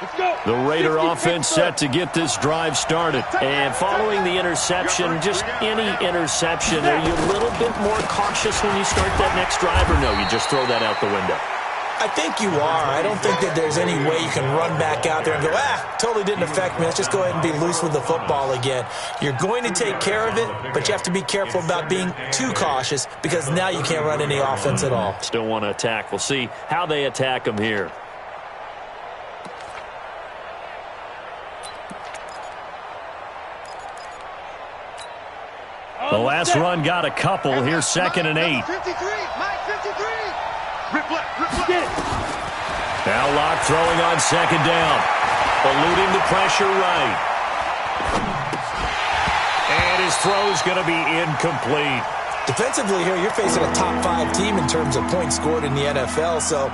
Let's go. The Raider offense set to get this drive started. And following the interception, just any interception, are you a little bit more cautious when you start that next drive, or no, you just throw that out the window? I think you are. I don't think that there's any way you can run back out there and go, totally didn't affect me. Let's just go ahead and be loose with the football again. You're going to take care of it, but you have to be careful about being too cautious because now you can't run any offense at all. Still want to attack. We'll see how they attack them here. The last run got a couple. Here's 2nd and 8. 53, Mike 53. Rip left, rip left. Now Locke throwing on 2nd down. Eluding the pressure right. And his throw's going to be incomplete. Defensively here, you're facing a top 5 team in terms of points scored in the NFL. So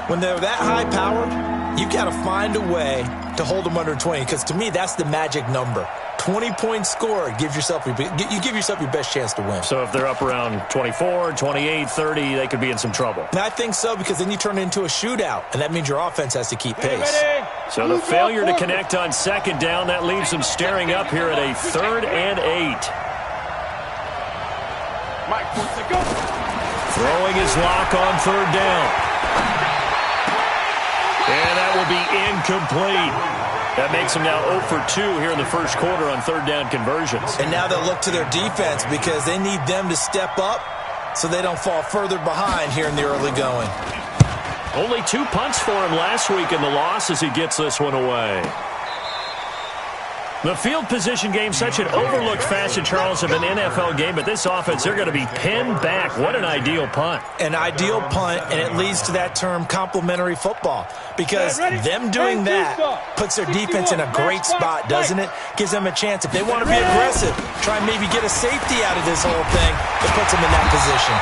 when they're that high-powered, you've got to find a way to hold them under 20. Because to me, that's the magic number. 20-point score, you give yourself your best chance to win. So if they're up around 24, 28, 30, they could be in some trouble. And I think so, because then you turn it into a shootout, and that means your offense has to keep pace. So the failure to connect on 2nd down, that leaves them staring up here at a 3rd and 8. Mike, go. Throwing his Lock on 3rd down. And that will be incomplete. That makes them now 0 for 2 here in the first quarter on 3rd down conversions. And now they'll look to their defense because they need them to step up so they don't fall further behind here in the early going. Only 2 punts for him last week in the loss as he gets this one away. The field position game, such an overlooked facet, Charles, of an NFL game, but this offense, they're going to be pinned back. What an ideal punt. An ideal punt, and it leads to that term complementary football, because them doing that puts their defense in a great spot, doesn't it? Gives them a chance. If they want to be aggressive, try and maybe get a safety out of this whole thing, it puts them in that position.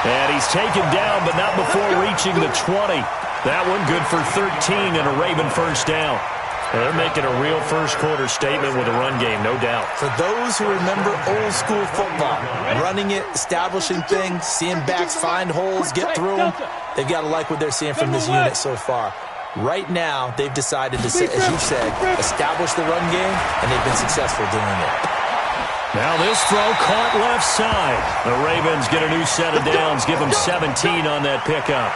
And he's taken down, but not before reaching the 20. That one good for 13 and a Raven first down. Well, they're making a real first-quarter statement with a run game, no doubt. For those who remember old-school football, running it, establishing things, seeing backs find holes, get through them, they've got to like what they're seeing from this unit so far. Right now, they've decided to, as you said, establish the run game, and they've been successful doing it. Now this throw caught left side. The Ravens get a new set of downs, give them 17 on that pickup.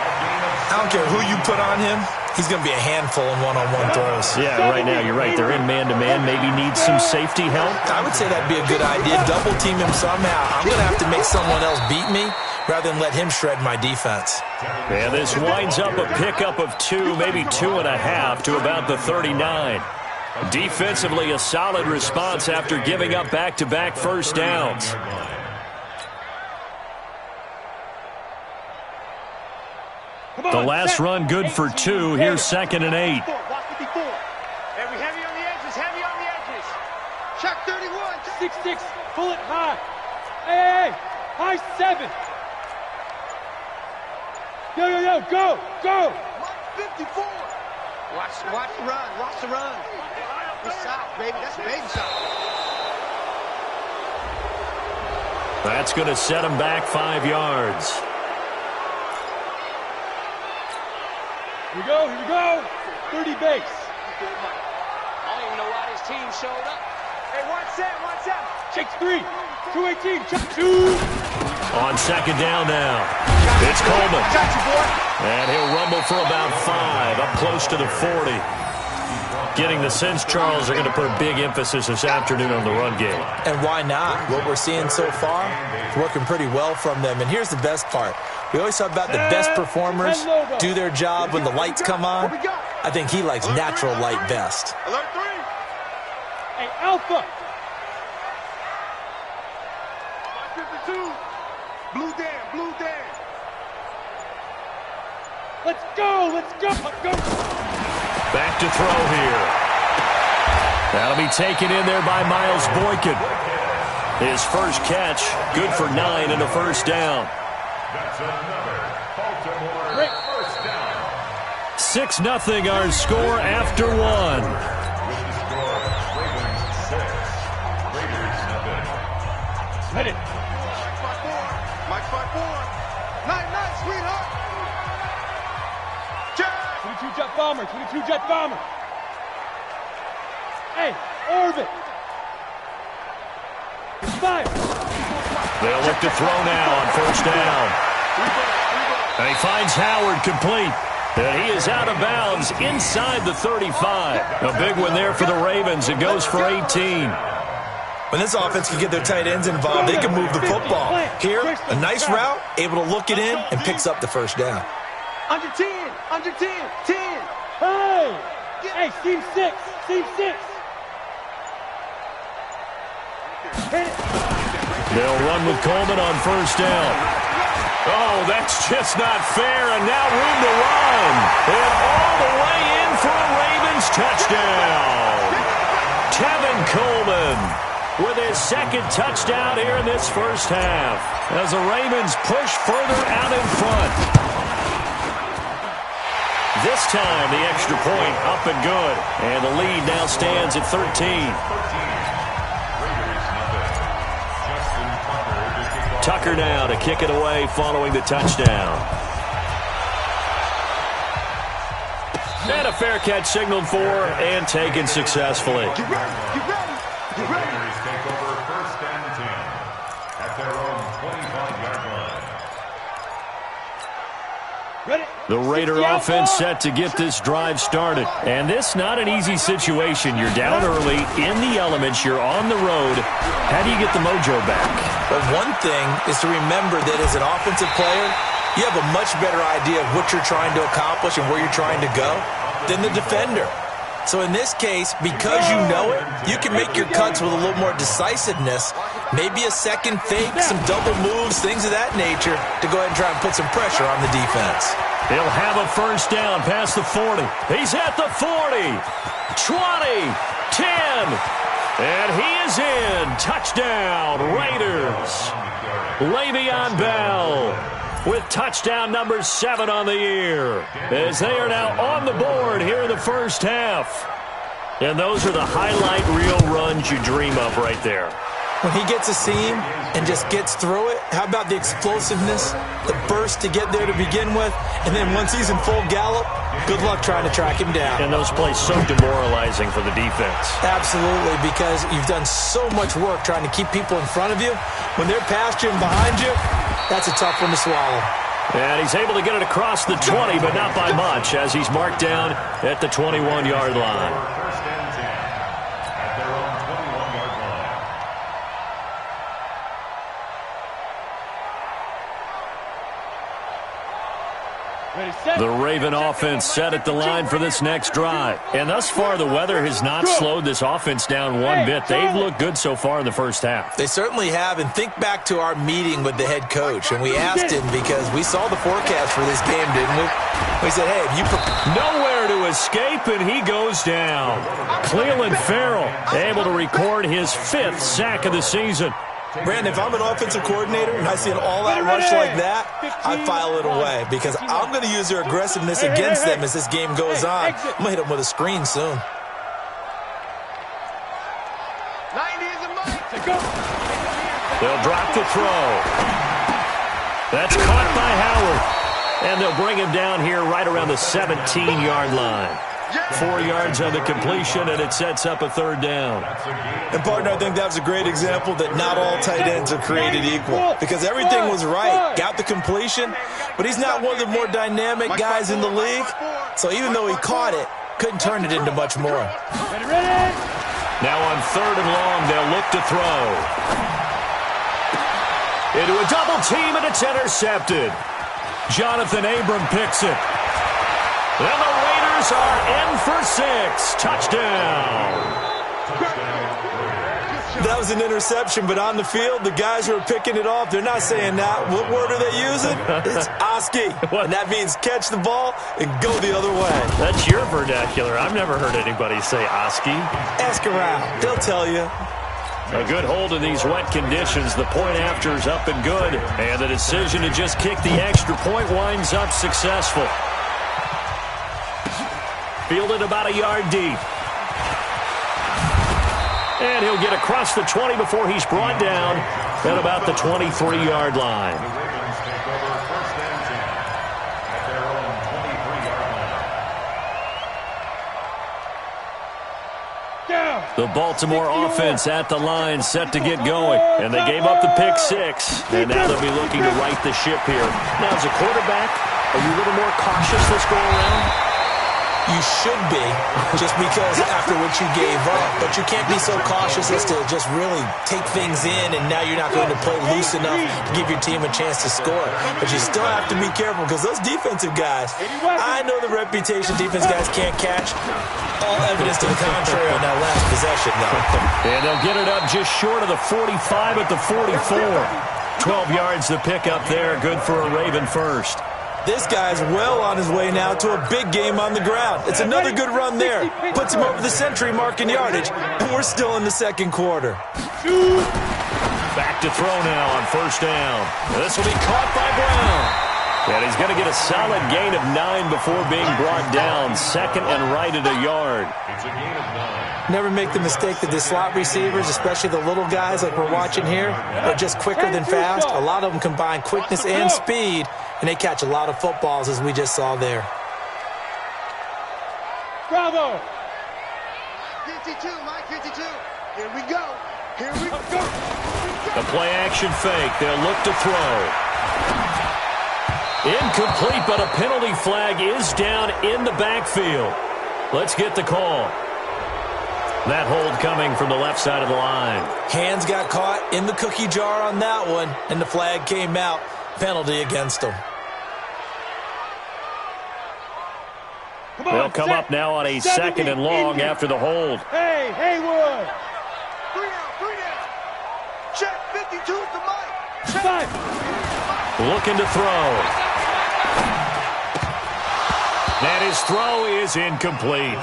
I don't care who you put on him. He's going to be a handful in one-on-one throws. Yeah, right now you're right. They're in man-to-man. Maybe need some safety help. I would say that'd be a good idea. Double team him somehow. I'm going to have to make someone else beat me rather than let him shred my defense. And this winds up a pickup of 2, maybe 2.5 to about the 39. Defensively, a solid response after giving up back-to-back first downs. The last run good for 2. Here's 2nd and 8. Heavy on the edges, heavy on the edges. Check 31. 6-6, pull it high. Hey, high 7. Yo, go. 54. Watch the run. It's south, baby. That's a baby shot. That's going to set him back 5 yards. Here we go. 30 base. I don't even know why this team showed up. Hey, watch that. Check 3. 218. Check 2. On 2nd down now. It's Coleman. Got you, boy. And he'll rumble for about 5, up close to the 40. Getting the sense, Charles, are going to put a big emphasis this afternoon on the run game. And why not? What we're seeing so far is working pretty well from them. And here's the best part. We always talk about the best performers do their job when the lights come on. I think he likes natural light best. Alert 3. Hey, Alpha. 52. Blue Dan. Let's go. Back to throw here. That'll be taken in there by Miles Boykin. His first catch, good for 9 and a first down. That's another Baltimore first down. 6-0 our score after 1. With the score, Ravens 6, Raiders 0. Hit it. Mike 5-4. Night, sweetheart. Jack. 22 jet bomber, 22 jet bomber. Hey, orbit. Fire. They'll look to throw now on first down. And he finds Howard complete. And he is out of bounds inside the 35. A big one there for the Ravens. It goes for 18. When this offense can get their tight ends involved, they can move the football. Here, a nice route, able to look it in, and picks up the first down. Under 10, under 10, 10. Hey, hey, seam 6, seam 6. Hit it. They'll run with Coleman on first down. Oh, that's just not fair, and now room to run. And all the way in for a Ravens touchdown. Tevin Coleman with his second touchdown here in this first half as the Ravens push further out in front. This time, the extra point up and good, and the lead now stands at 13. Tucker now to kick it away following the touchdown. And a fair catch signaled for and taken successfully. Get ready. Raiders take over first and 10 at their own 25-yard line. The Raider offense set to get this drive started. And this not an easy situation. You're down early, in the elements, you're on the road. How do you get the mojo back? But one thing is to remember that as an offensive player, you have a much better idea of what you're trying to accomplish and where you're trying to go than the defender. So in this case, because you know it, you can make your cuts with a little more decisiveness, maybe a second fake, some double moves, things of that nature, to go ahead and try and put some pressure on the defense. He'll have a first down past the 40. He's at the 40, 20, 10. And he is in. Touchdown, Raiders. Le'Veon Bell with touchdown number 7 on the year as they are now on the board here in the first half. And those are the highlight reel runs you dream of right there. When he gets a seam and just gets through it, how about the explosiveness, the burst to get there to begin with, and then once he's in full gallop, good luck trying to track him down. And those plays so demoralizing for the defense. Absolutely, because you've done so much work trying to keep people in front of you. When they're past you and behind you, that's a tough one to swallow. And he's able to get it across the 20, but not by much, as he's marked down at the 21-yard line. First and 10 at their own 21-yard line. The Raven offense set at the line for this next drive. And thus far, the weather has not slowed this offense down one bit. They've looked good so far in the first half. They certainly have, and think back to our meeting with the head coach, and we asked him because we saw the forecast for this game, didn't we? We said, hey, if you... Nowhere to escape, and he goes down. Cleveland Farrell able to record his 5th sack of the season. Brandon, if I'm an offensive coordinator and I see an all-out rush like that, I file it away because I'm going to use their aggressiveness against them as this game goes on. I'm going to hit them with a screen soon. 90 is a mic. They'll drop the throw. That's caught by Howard. And they'll bring him down here right around the 17-yard line. 4 yards on the completion, and it sets up a third down. And, partner, I think that was a great example that not all tight ends are created equal because everything was right. Got the completion, but he's not one of the more dynamic guys in the league. So even though he caught it, couldn't turn it into much more. Now on 3rd and long, they'll look to throw. Into a double team, and it's intercepted. Jonathan Abram picks it. And the Raiders are in for 6. Touchdown. That was an interception, but on the field, the guys who are picking it off, they're not saying that. What word are they using? It's Oski. And that means catch the ball and go the other way. That's your vernacular. I've never heard anybody say Oski. Ask around. They'll tell you. A good hold in these wet conditions. The point after is up and good. And the decision to just kick the extra point winds up successful. Fielded about a yard deep. And he'll get across the 20 before he's brought down at about the 23-yard line. The Ravens take over first and 10 at their own 23-yard line. The Baltimore offense at the line, set to get going. And they gave up the pick six, and now they'll be looking to right the ship here. Now, as a quarterback, are you a little more cautious this go around? You should be, just because after what you gave up. But you can't be so cautious as to just really take things in, and now you're not going to play loose enough to give your team a chance to score. But you still have to be careful, because those defensive guys, I know the reputation defense guys can't catch. All evidence to the contrary on that last possession, though. And they'll get it up just short of the 45 at the 44. 12 yards to pick up there, good for a Raven first. This guy's well on his way now to a big game on the ground. It's another good run there. Puts him over the century mark in yardage, and we're still in the second quarter. Back to throw now on first down. This will be caught by Brown. And he's going to get a solid gain of 9 before being brought down. Second and right at a yard. It's a gain of 9. Never make the mistake that the slot receivers, especially the little guys like we're watching here, are just quicker than fast. A lot of them combine quickness and speed, and they catch a lot of footballs, as we just saw there. Bravo! 52, Mike 52. Here we go. Here we go. The play action fake. They'll look to throw. Incomplete, but a penalty flag is down in the backfield. Let's get the call. That hold coming from the left side of the line. Hands got caught in the cookie jar on that one, and the flag came out. Penalty against them. They'll come up now on a second and long after the hold. Hey, Haywood! 3 down. Check 52 to Mike. Five. Looking to throw. And his throw is incomplete.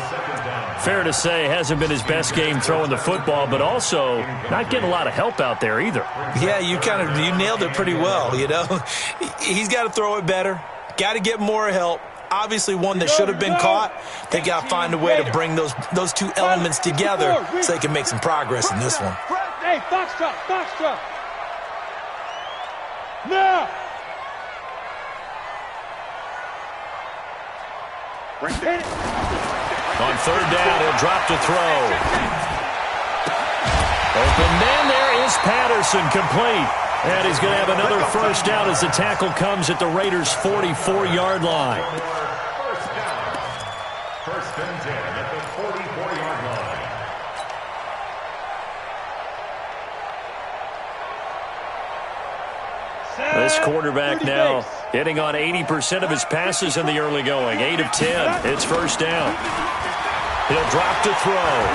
Fair to say, hasn't been his best game throwing the football, but also not getting a lot of help out there either. Yeah, you nailed it pretty well, you know. He's got to throw it better. Got to get more help. Obviously one that should have been caught. They got to find a way to bring those two elements together so they can make some progress in this one. Hey, Foxtrot. Now. On third down, he'll drop to throw. Open man, there is Patterson, complete. And he's going to have another first down as the tackle comes at the Raiders' 44-yard line. First and 10 at the 44-yard line. This quarterback now hitting on 80% of his passes in the early going. 8 of 10. It's first down. He'll drop to throw.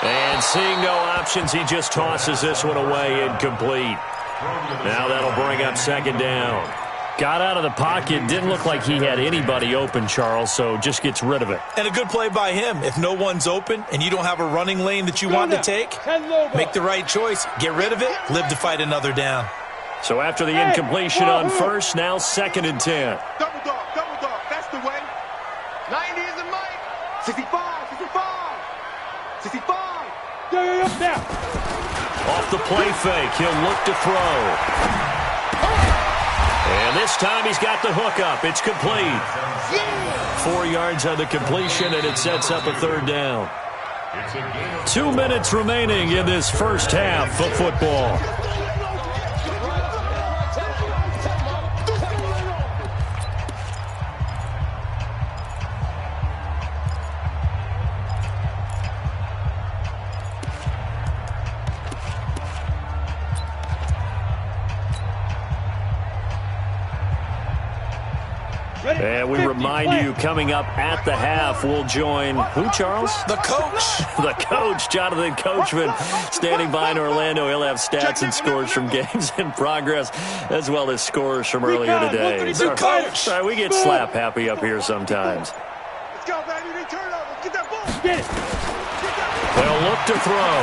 And seeing no options, he just tosses this one away, incomplete. Now that'll bring up second down. Got out of the pocket, didn't look like he had anybody open, Charles, so just gets rid of it. And a good play by him. If no one's open and you don't have a running lane that you want to take, make the right choice. Get rid of it, live to fight another down. So after the incompletion on first, now second and 10. Double dog, that's the way. 90 is the Mike. 65. 65. Now. Off the play fake, he'll look to throw. And this time he's got the hook up. It's complete. 4 yards on the completion, and it sets up a third down. 2 minutes remaining in this first half of football. And we remind you, coming up at the half, we'll join who, Charles? The coach. The coach, Jonathan Coachman, standing by in Orlando. He'll have stats and scores from games in progress, as well as scores from earlier today. The coach. Sorry, we get slap happy up here sometimes. Let's go, baby. They turn over. Get that ball. Get it. They'll look to throw.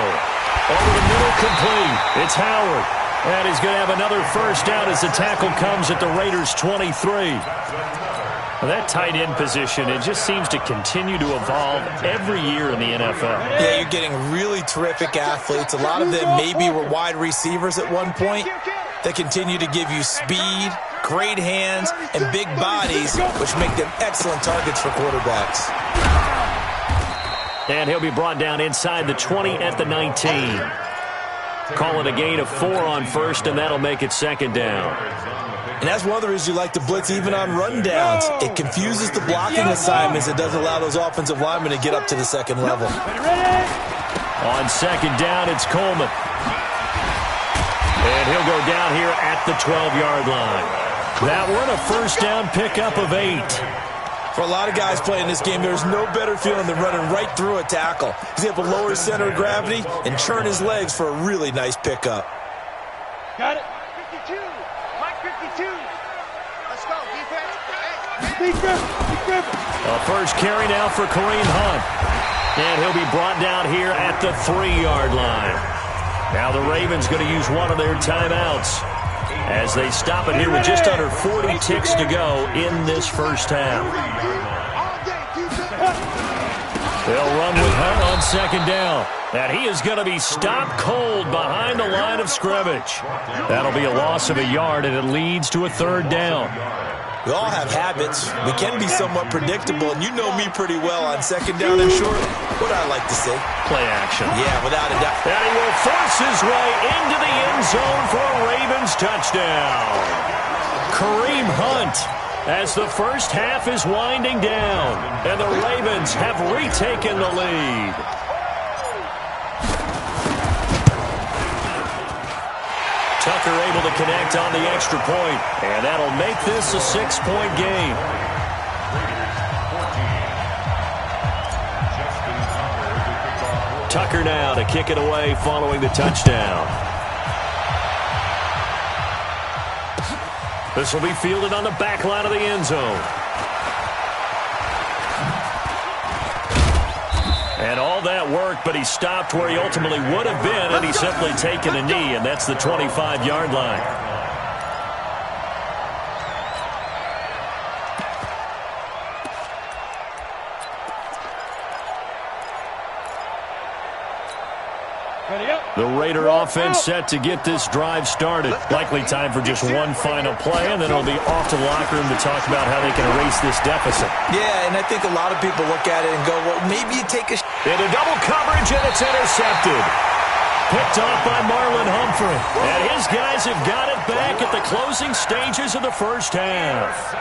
Over the middle, complete. It's Howard. And he's going to have another first down as the tackle comes at the Raiders' 23. That tight end position, it just seems to continue to evolve every year in the NFL. Yeah, you're getting really terrific athletes. A lot of them maybe were wide receivers at one point. They continue to give you speed, great hands, and big bodies, which make them excellent targets for quarterbacks. And he'll be brought down inside the 20 at the 19. Call it a gain of 4 on first, and that'll make it second down. And that's one of the reasons you like to blitz even on rundowns. It confuses the blocking assignments. It doesn't allow those offensive linemen to get up to the second level. On second down, it's Coleman. And he'll go down here at the 12-yard line. That one a first down pickup of 8. For a lot of guys playing this game, there's no better feeling than running right through a tackle. He's able to lower his center of gravity and churn his legs for a really nice pickup. Got it. 52. Mike 52. Let's go, defense. A first carry now for Kareem Hunt. And he'll be brought down here at the 3-yard line. Now the Ravens going to use one of their timeouts as they stop it here with just under 40 ticks to go in this first half. They'll run with Hunt on second down. And he is going to be stopped cold behind the line of scrimmage. That'll be a loss of a yard, and it leads to a third down. We all have habits. We can be somewhat predictable, and you know me pretty well on second down and short. What I like to say? Play action. Yeah, without a doubt. And he will force his way into the end zone for a Ravens touchdown. Kareem Hunt, as the first half is winding down, and the Ravens have retaken the lead. Tucker able to connect on the extra point, and that'll make this a 6-point game. Tucker now to kick it away following the touchdown. This will be fielded on the back line of the end zone. And all that work, but he stopped where he ultimately would have been, and he's simply taken a knee, and that's the 25-yard line. The Raider offense set to get this drive started. Likely time for just one final play, and then it'll be off to the locker room to talk about how they can erase this deficit. Yeah, and I think a lot of people look at it and go, well, maybe you take a... Into double coverage, and it's intercepted. Picked off by Marlon Humphrey. And his guys have got it back at the closing stages of the first half.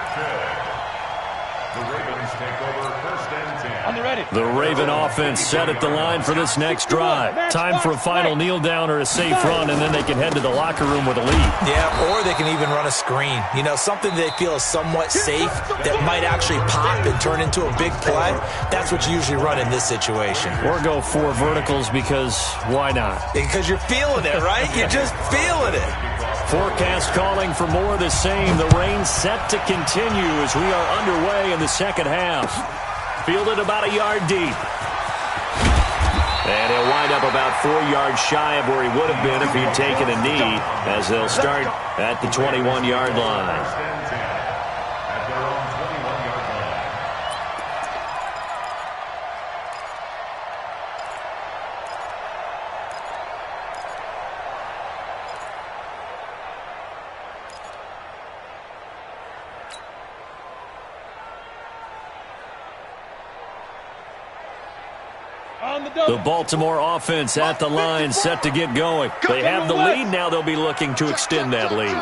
The Ravens take over first and 10. On the ready. The Raven offense set at the line for this next drive. Time for a final kneel down or a safe run, and then they can head to the locker room with a lead. Yeah, or they can even run a screen. You know, something they feel is somewhat safe that might actually pop and turn into a big play. That's what you usually run in this situation. Or go 4 verticals because why not? Because you're feeling it, right? You're just feeling it. Forecast calling for more of the same. The rain set to continue as we are underway in the second half. Fielded about a yard deep. And he'll wind up about 4 yards shy of where he would have been if he'd taken a knee, as they'll start at the 21-yard line. The Baltimore offense at the line, set to get going. They have the lead. Now they'll be looking to extend that lead.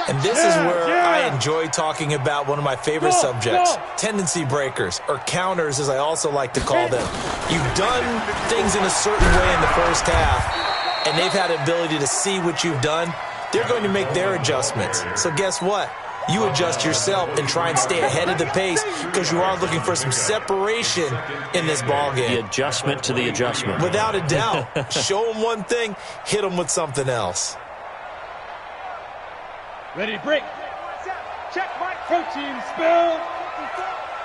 And this is where I enjoy talking about one of my favorite subjects, tendency breakers, or counters as I also like to call them. You've done things in a certain way in the first half, and they've had the ability to see what you've done. They're going to make their adjustments. So guess what? You adjust yourself and try and stay ahead of the pace because you are looking for some separation in this ballgame. The adjustment to the adjustment. Without a doubt. Show them one thing, hit them with something else. Ready to break. Check, Mike. Protein spill.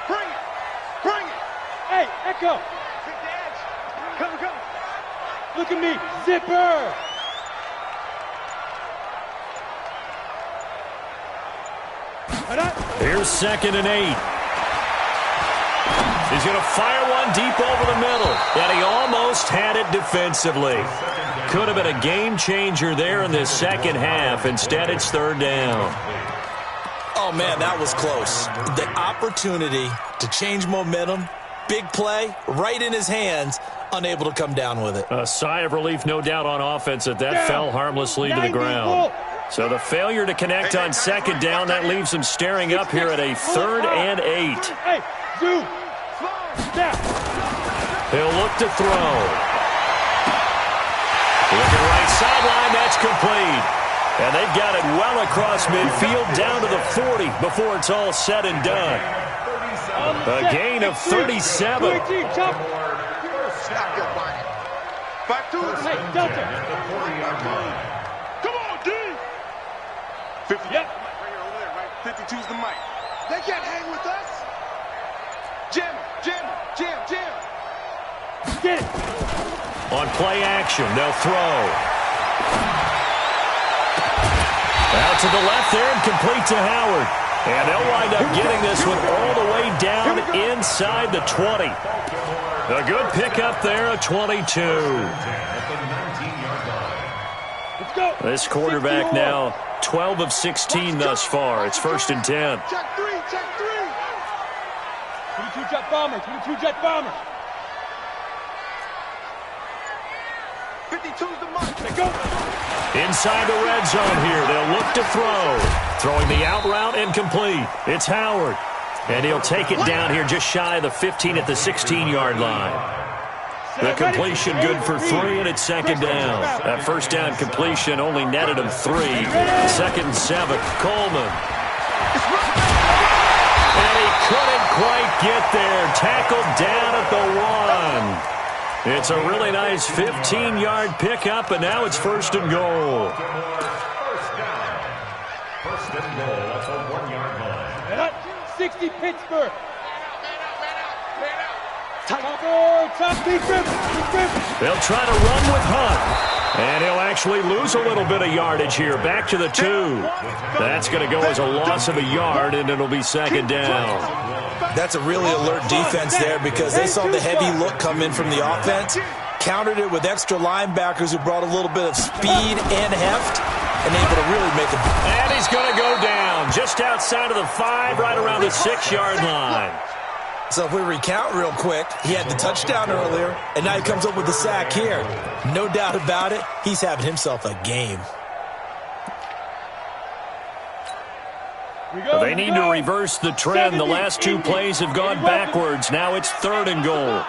Bring it. Bring it. Hey, Echo. Take the edge. Come. Look at me. Zipper. Here's 2nd and 8. He's going to fire one deep over the middle, and he almost had it defensively. Could have been a game changer there in this second half. Instead, it's third down. Oh, man, that was close. The opportunity to change momentum, big play, right in his hands, unable to come down with it. A sigh of relief, no doubt, on offense that fell harmlessly to the ground. So the failure to connect on second down, that leaves him staring up here at a 3rd and 8. Hey, Zoo. He'll look to throw. Looking right sideline, that's complete. And they've got it well across midfield down to the 40 before it's all said and done. A gain of 37. Stop your whining. 5-2. Hey, Delta. Come on, D. 50. Yep. Right here, over there, right? 52's the mic. They can't hang with us. Jam. Get it. On play action, they'll throw. Out to the left there and complete to Howard. And they'll wind up getting this one all the way down inside the 20. A good pickup there, a 22. Let's go. This quarterback now 12 of 16 thus far. It's 1st and 10. Check 3. 22 jet bomber. 22 jet bomber. 52's the mic. Let's go. Inside the red zone here, they'll look to throw. Throwing the out route incomplete. It's Howard. And he'll take it down here just shy of the 15 at the 16-yard line. The completion good for 3, and it's 2nd down. That 1st down completion only netted him 3. 2nd and 7. Coleman. And he couldn't quite get there. Tackled down at the 1. It's a really nice 15-yard pickup, and now it's 1st and goal. 1st and goal at the 1-yard line. 60 Pittsburgh. Top defense. They'll try to run with Hunt. And he'll actually lose a little bit of yardage here. Back to the 2. That's going to go as a loss of a yard, and it'll be 2nd down. That's a really alert defense there because they saw the heavy look come in from the offense, countered it with extra linebackers who brought a little bit of speed and heft, and able to really make it. And he's going to go down just outside of the 5, right around the 6-yard line. So if we recount real quick, he had the touchdown earlier, and now he comes up with the sack here. No doubt about it, he's having himself a game. They need to reverse the trend. The last 2 plays have gone backwards. Now it's 3rd and goal.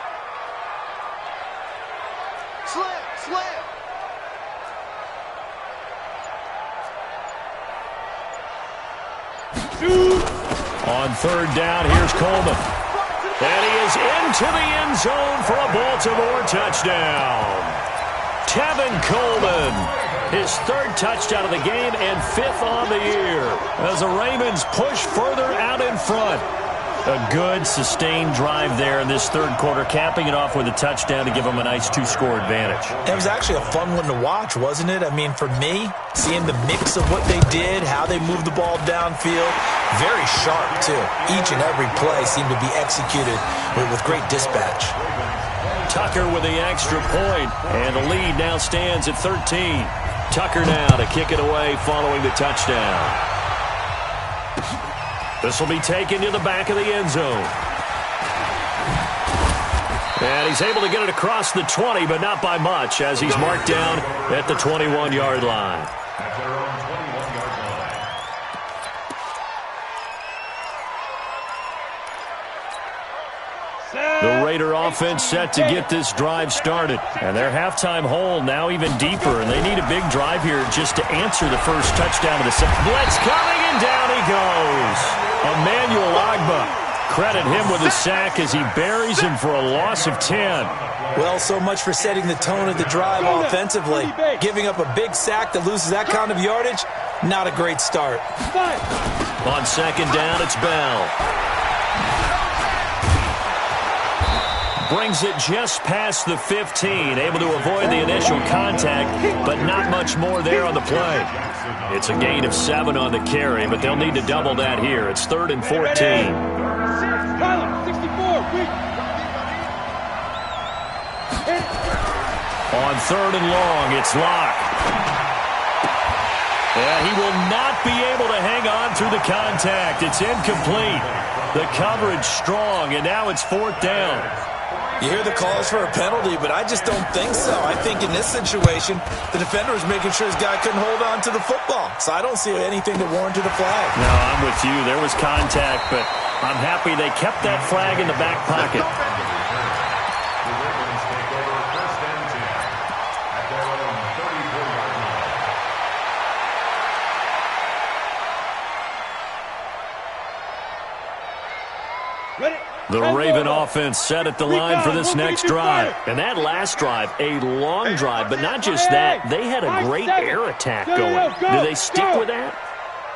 Slam. On 3rd down, here's Coleman. And he is into the end zone for a Baltimore touchdown. Tevin Coleman, his 3rd touchdown of the game and 5th on the year. As the Ravens push further out in front. A good, sustained drive there in this 3rd quarter, capping it off with a touchdown to give them a nice 2-score advantage. It was actually a fun one to watch, wasn't it? I mean, for me, seeing the mix of what they did, how they moved the ball downfield, very sharp, too. Each and every play seemed to be executed with great dispatch. Tucker with the extra point, and the lead now stands at 13. Tucker now to kick it away following the touchdown. This will be taken to the back of the end zone. And he's able to get it across the 20, but not by much, as he's marked down at the 21-yard line. At their own 21-yard line. The Raider offense set to get this drive started. And their halftime hole now even deeper, and they need a big drive here just to answer the first touchdown of the set. Blitz coming, and down he goes. Emmanuel Agba. Credit him with a sack as he buries him for a loss of 10. Well, so much for setting the tone of the drive offensively. Giving up a big sack that loses that kind of yardage, not a great start. On 2nd down, it's Bell. Brings it just past the 15, able to avoid the initial contact, but not much more there on the play. It's a gain of 7 on the carry, but they'll need to double that here. It's 3rd and 14. Tyler, 64, weak. On 3rd and long, it's Locke. And he will not be able to hang on through the contact. It's incomplete. The coverage strong, and now it's 4th down. You hear the calls for a penalty, but I just don't think so. I think in this situation, the defender was making sure his guy couldn't hold on to the football. So I don't see anything that warranted a flag. No, I'm with you. There was contact, but I'm happy they kept that flag in the back pocket. The Raven offense set at the line for this next drive. And that last drive, a long drive, but not just that. They had a great air attack going. Do they stick with that?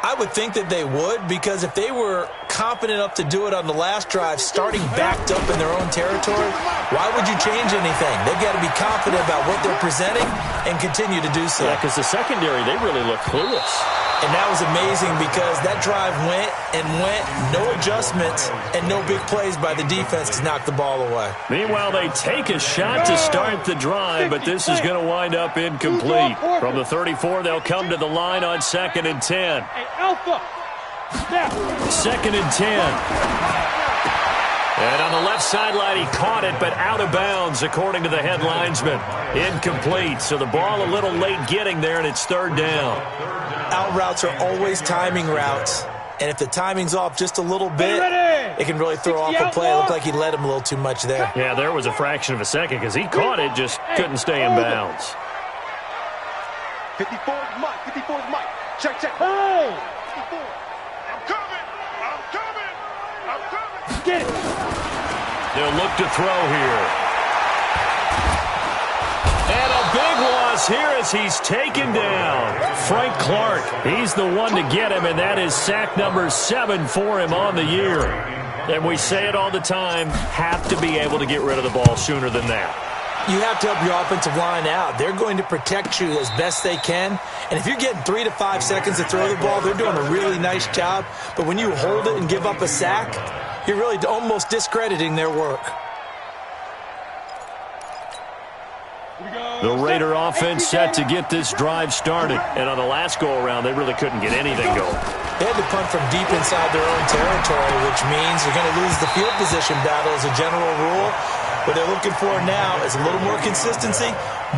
I would think that they would, because if they were confident enough to do it on the last drive, starting backed up in their own territory, why would you change anything? They've got to be confident about what they're presenting and continue to do so. Yeah, because the secondary, they really look clueless. And that was amazing because that drive went and went, no adjustments and no big plays by the defense to knock the ball away. Meanwhile, they take a shot to start the drive, but this is going to wind up incomplete. From the 34, they'll come to the line on 2nd and 10. Hey, Alpha. Snap. 2nd and 10. And on the left sideline, he caught it, but out of bounds, according to the head linesman. Incomplete, so the ball a little late getting there, and it's 3rd down. Out routes are always timing routes, and if the timing's off just a little bit, it can really throw off a play. It looked like he led him a little too much there. Yeah, there was a fraction of a second because he caught it, just couldn't stay in bounds. 54 is Mike. 54 is Mike. Check, check. Hey! 54. I'm coming. I'm coming. I'm coming. Get it. They'll look to throw here. And a big loss here as he's taken down. Frank Clark, he's the one to get him, and that is sack number 7 for him on the year. And we say it all the time, have to be able to get rid of the ball sooner than that. You have to help your offensive line out. They're going to protect you as best they can. And if you're getting 3 to 5 seconds to throw the ball, they're doing a really nice job. But when you hold it and give up a sack, you're really almost discrediting their work. The Raider offense set to get this drive started. And on the last go-around, they really couldn't get anything going. They had to punt from deep inside their own territory, which means you're going to lose the field position battle as a general rule. What they're looking for now is a little more consistency,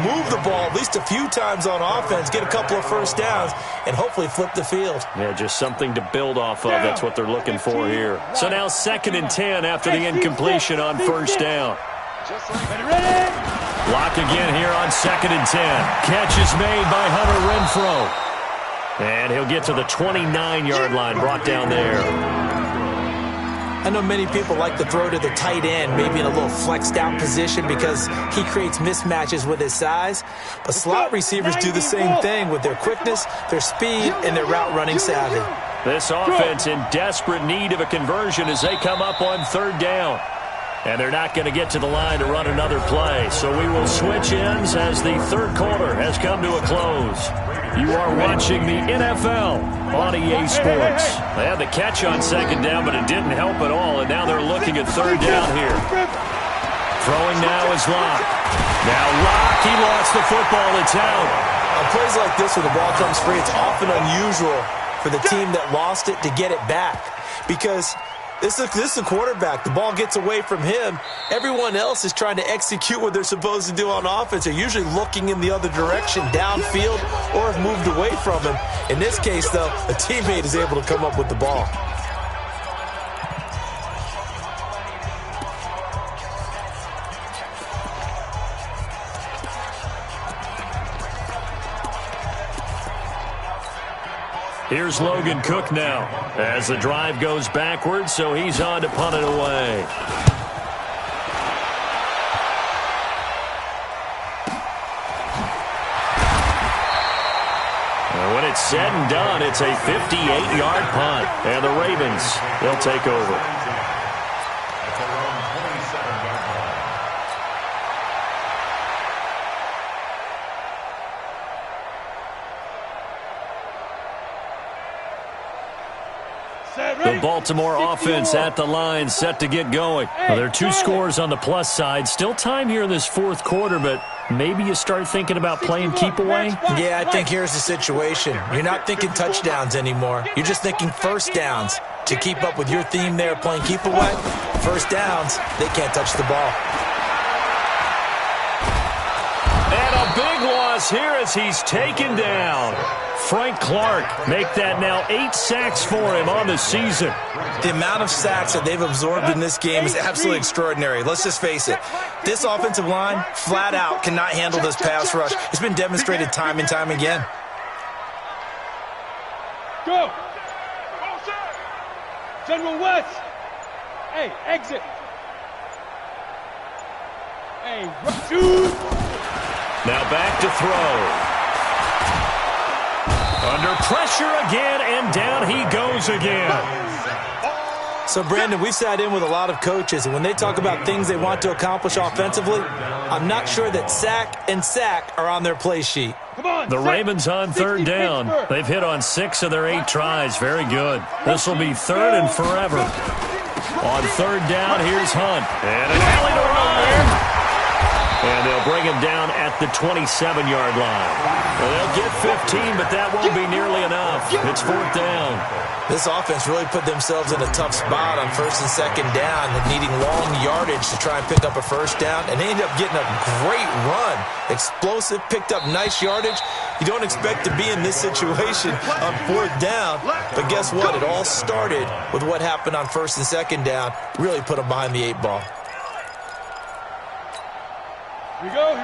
move the ball at least a few times on offense, get a couple of first downs, and hopefully flip the field. Yeah, just something to build off of. That's what they're looking for here. So now 2nd and 10 after the incompletion on 1st down. Lock again here on 2nd and 10. Catch is made by Hunter Renfrow. And he'll get to the 29-yard line, brought down there. I know many people like to throw to the tight end, maybe in a little flexed out position because he creates mismatches with his size. But slot receivers do the same thing with their quickness, their speed, and their route running savvy. This offense in desperate need of a conversion as they come up on 3rd down. And they're not going to get to the line to run another play. So we will switch ends as the 3rd quarter has come to a close. You are watching the NFL on EA Sports. They had the catch on 2nd down, but it didn't help at all. And now they're looking at 3rd down here. Throwing now is Locke. Now Locke, he lost the football. It's out. On plays like this where the ball comes free, it's often unusual for the team that lost it to get it back. Because this is a quarterback. The ball gets away from him. Everyone else is trying to execute what they're supposed to do on offense. They're usually looking in the other direction, downfield, or have moved away from him. In this case, though, a teammate is able to come up with the ball. Here's Logan Cook now as the drive goes backwards, so he's on to punt it away. And when it's said and done, it's a 58-yard punt. And the Ravens, they'll take over. Baltimore offense at the line, set to get going. Well, there are 2 scores on the plus side. Still time here in this fourth quarter, but maybe you start thinking about playing keep away? Yeah, I think here's the situation. You're not thinking touchdowns anymore. You're just thinking first downs. To keep up with your theme there, playing keep away, first downs, they can't touch the ball. And a big loss here as he's taken down. Frank Clark make that now 8 sacks for him on the season. The amount of sacks that they've absorbed in this game is absolutely extraordinary. Let's just face it. This offensive line, flat out, cannot handle this pass rush. It's been demonstrated time and time again. Go! General West! Hey, exit! Hey, shoot! Now back to throw. Under pressure again, and down he goes again. So, Brandon, we've sat in with a lot of coaches, and when they talk about things they want to accomplish offensively, I'm not sure that sack and sack are on their play sheet. The Ravens on third down. They've hit on 6 of their 8 tries. Very good. This will be third and forever. On third down, here's Hunt. And an alley to run. And they'll bring him down at the 27-yard line. Well, they'll get 15, but that won't be nearly enough. It's fourth down. This offense really put themselves in a tough spot on first and second down, needing long yardage to try and pick up a first down, and they ended up getting a great run. Explosive, picked up nice yardage. You don't expect to be in this situation on fourth down, but guess what? It all started with what happened on first and second down. Really put them behind the 8 ball.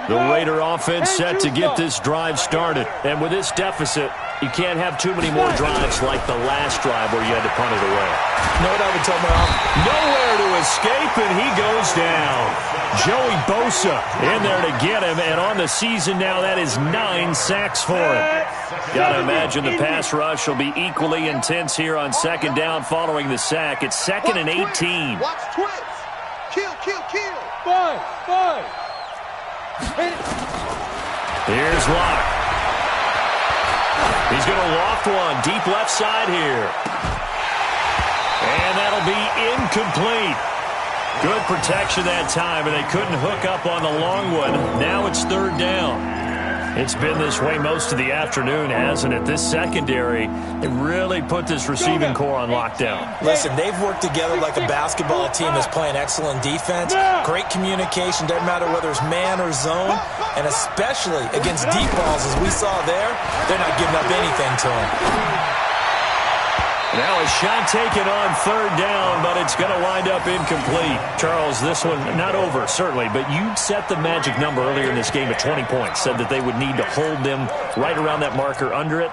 The Raider offense set to get this drive started. And with this deficit, you can't have too many more drives like the last drive where you had to punt it away. You know what I would tell my offense? Nowhere to escape, and he goes down. Joey Bosa in there to get him, and on the season now, that is 9 sacks for him. Got to imagine the pass rush will be equally intense here on second down following the sack. It's 2nd and 18. Watch twist. Kill, kill, kill. 5. Here's Locke. He's going to loft one deep left side here. And that'll be incomplete. Good protection that time, and they couldn't hook up on the long one. Now it's third down. It's been this way most of the afternoon, hasn't it? This secondary, it really put this receiving core on lockdown. Listen, they've worked together like a basketball team that's playing excellent defense. Great communication, doesn't matter whether it's man or zone, and especially against deep balls, as we saw there, they're not giving up anything to them. Now a shot taken on third down, but it's going to wind up incomplete. Charles, this one not over, certainly, but you set the magic number earlier in this game at 20 points, said that they would need to hold them right around that marker under it.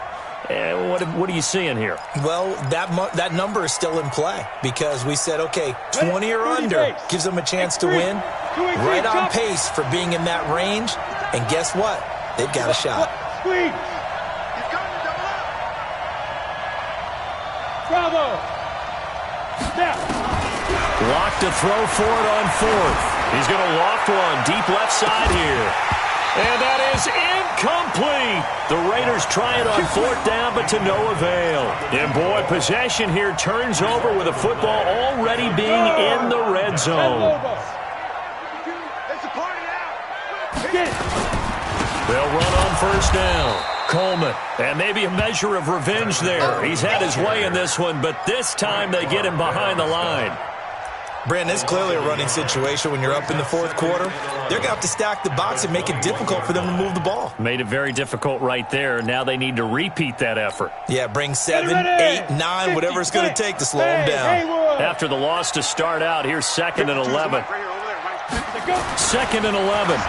What are you seeing here? Well, that number is still in play because we said, okay, 20 or under gives them a chance to win. Right on pace for being in that range, and guess what? They've got a shot. Bravo! Snap! Lock to throw for it on fourth. He's going to loft one deep left side here. And that is incomplete. The Raiders try it on fourth down, but to no avail. And boy, possession here turns over with a football already being in the red zone. They'll run on first down. Coleman, and maybe a measure of revenge there. He's had his way in this one, but this time they get him behind the line. Brandon, it's clearly a running situation when you're up in the fourth quarter. They're going to have to stack the box and make it difficult for them to move the ball. Made it very difficult right there. Now they need to repeat that effort. Yeah, bring 7, 8, 9, whatever it's going to take to slow them down. After the loss to start out, here's 2nd and 11. 2nd and 11.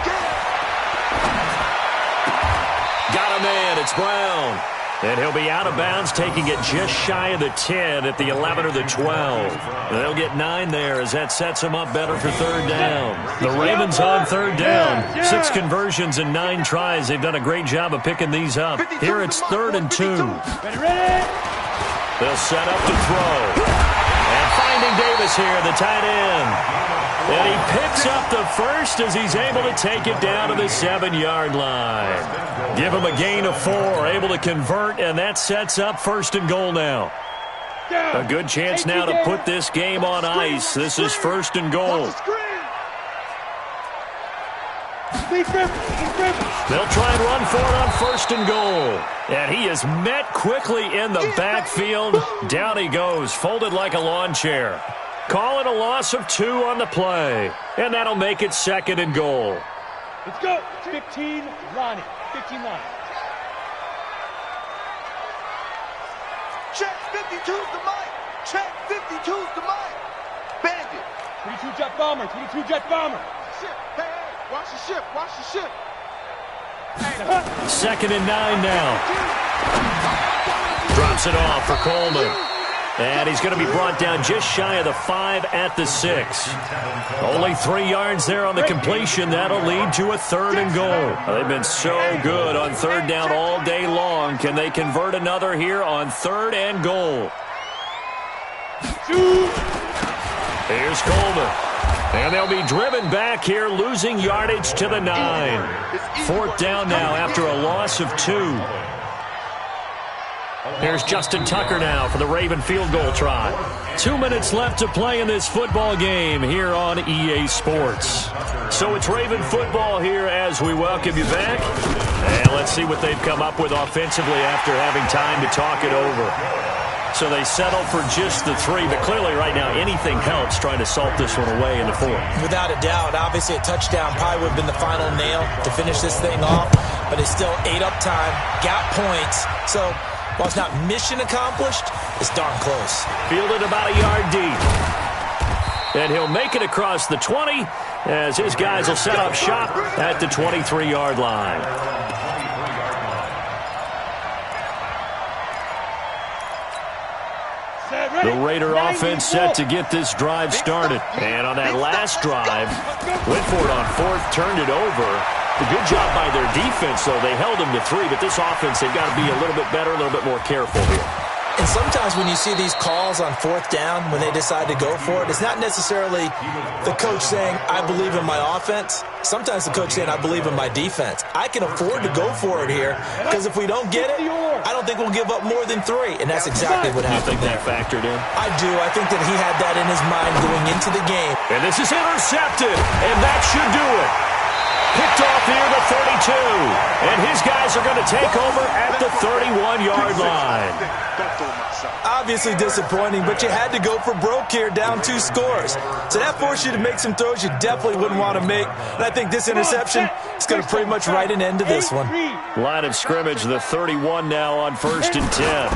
Got a man. It's Brown. And he'll be out of bounds, taking it just shy of the 10 at the 11 or the 12. They'll get 9 there as that sets them up better for third down. The Ravens on third down. 6 conversions and 9 tries. They've done a great job of picking these up. Here it's 3rd and 2. They'll set up to throw. And finding Davis here, the tight end. And he picks up the first as he's able to take it down to the 7-yard line. Give him a gain of 4, able to convert, and that sets up 1st and goal now. A good chance now to put this game on ice. This is 1st and goal. They'll try and run for it on 1st and goal. And he is met quickly in the backfield. Down he goes, folded like a lawn chair. Call it a loss of 2 on the play. And that'll make it 2nd and goal. Let's go. 15 Lonnie. 15 Lonnie. Check 52's the mic. Check 52's the mic. Bandit. 22 jet bomber. 22 jet bomber. Ship. Hey, hey, watch the ship. Watch the ship. 2nd and 9 now. Drops it off for Coleman. And he's going to be brought down just shy of the 5 at the 6. Only 3 yards there on the completion. That'll lead to a 3rd and goal. They've been so good on 3rd down all day long. Can they convert another here on 3rd and goal? Here's Coleman. And they'll be driven back here, losing yardage to the 9. 4th down now after a loss of 2. Here's Justin Tucker now for the Raven field goal try. 2 minutes left to play in this football game here on EA Sports. So it's Raven football here as we welcome you back. And let's see what they've come up with offensively after having time to talk it over. So they settle for just the 3, but clearly right now anything helps trying to salt this one away in the 4th. Without a doubt, obviously a touchdown probably would have been the final nail to finish this thing off, but it's still 8 up time, got points, so while it's not mission accomplished, it's darn close. Fielded about a yard deep. And he'll make it across the 20 as his guys will set up shop at the 23-yard line. The Raider offense set to get this drive started. And on that last drive, went for it on 4th, turned it over. A good job by their defense, though. They held them to 3, but this offense, they've got to be a little bit better, a little bit more careful here. And sometimes when you see these calls on 4th down, when they decide to go for it, it's not necessarily the coach saying, I believe in my offense. Sometimes the coach saying, I believe in my defense. I can afford to go for it here, because if we don't get it, I don't think we'll give up more than 3. And that's exactly what happened. You think that factored in? I do. I think that he had that in his mind going into the game. And this is intercepted, and that should do it. Picked off near the 32, and his guys are going to take over at the 31-yard line. Obviously disappointing, but you had to go for broke here, down 2 scores. So that forced you to make some throws you definitely wouldn't want to make. And I think this interception is going to pretty much write an end to this one. Line of scrimmage, the 31 now on 1st and 10.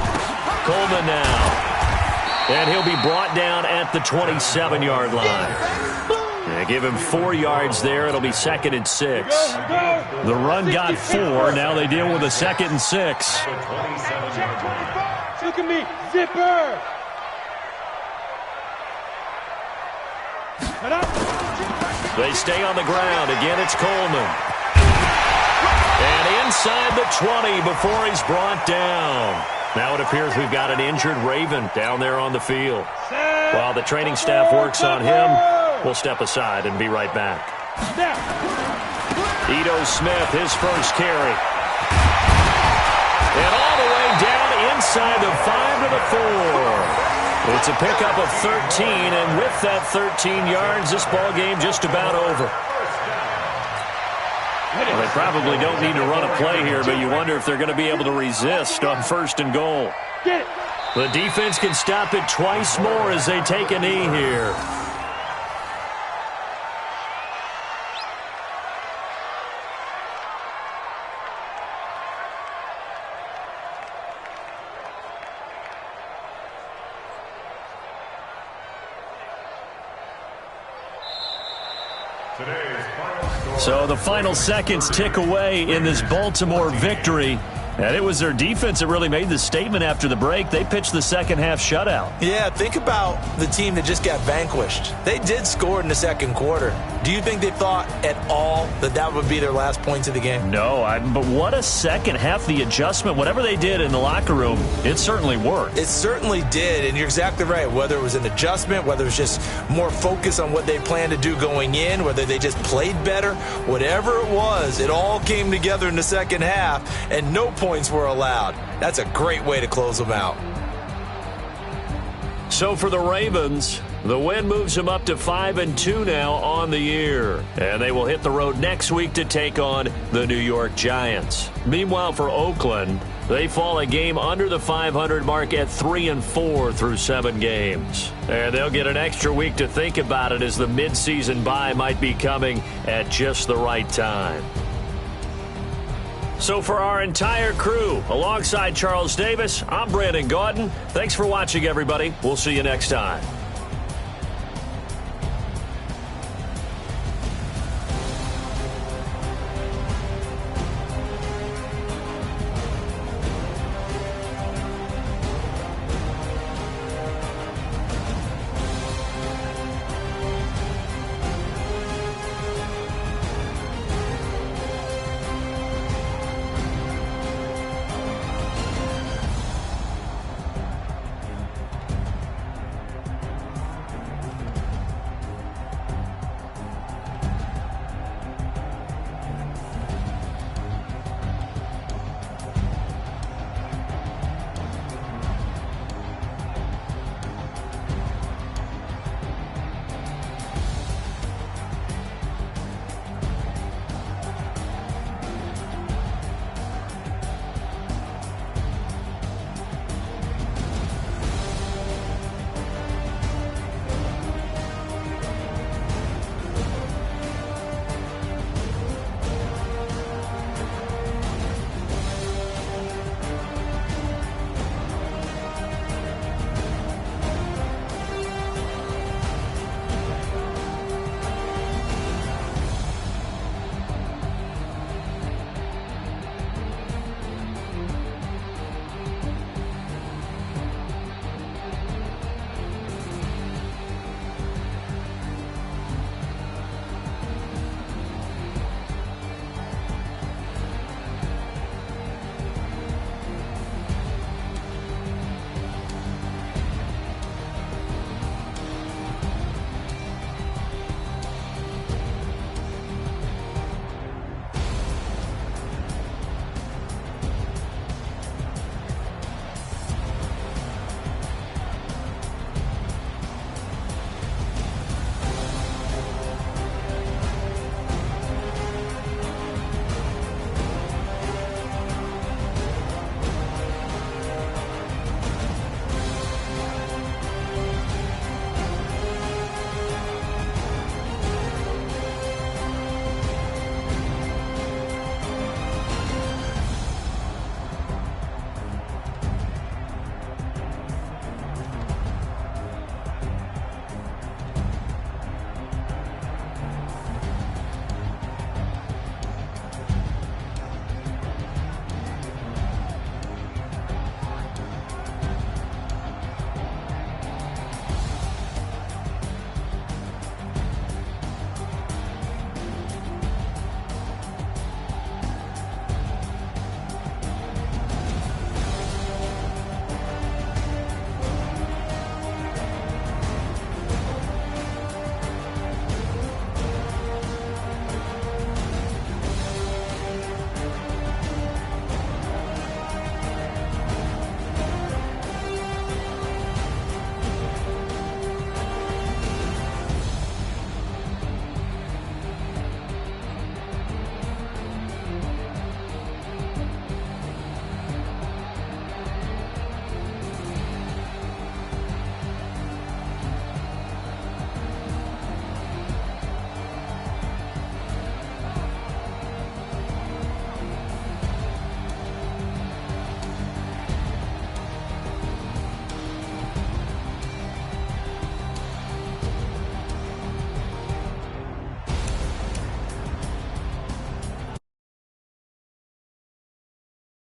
Coleman now. And he'll be brought down at the 27-yard line. Give him 4 yards there. It'll be 2nd and 6. The run got 4. Now they deal with a 2nd and 6. Look at me, zipper. They stay on the ground. Again, it's Coleman. And inside the 20 before he's brought down. Now it appears we've got an injured Raven down there on the field. While the training staff works on him, we'll step aside and be right back. Ito Smith, his first carry. And all the way down inside the 5 to the 4. It's a pickup of 13, and with that 13 yards, this ball game just about over. Well, they probably don't need to run a play here, but you wonder if they're going to be able to resist on 1st and goal. The defense can stop it twice more as they take a knee here. So the final seconds tick away in this Baltimore victory. And it was their defense that really made the statement after the break. They pitched the second half shutout. Yeah, think about the team that just got vanquished. They did score in the 2nd quarter. Do you think they thought at all that that would be their last points of the game? No, but what a second half. The adjustment, whatever they did in the locker room, it certainly worked. It certainly did, and you're exactly right. Whether it was an adjustment, whether it was just more focus on what they planned to do going in, whether they just played better, whatever it was, it all came together in the second half, and no points were allowed. That's a great way to close them out. So for the Ravens, the win moves them up to 5-2 now on the year. And they will hit the road next week to take on the New York Giants. Meanwhile, for Oakland, they fall a game under the 500 mark at 3-4 through 7 games. And they'll get an extra week to think about it, as the midseason bye might be coming at just the right time. So for our entire crew, alongside Charles Davis, I'm Brandon Gaudin. Thanks for watching, everybody. We'll see you next time.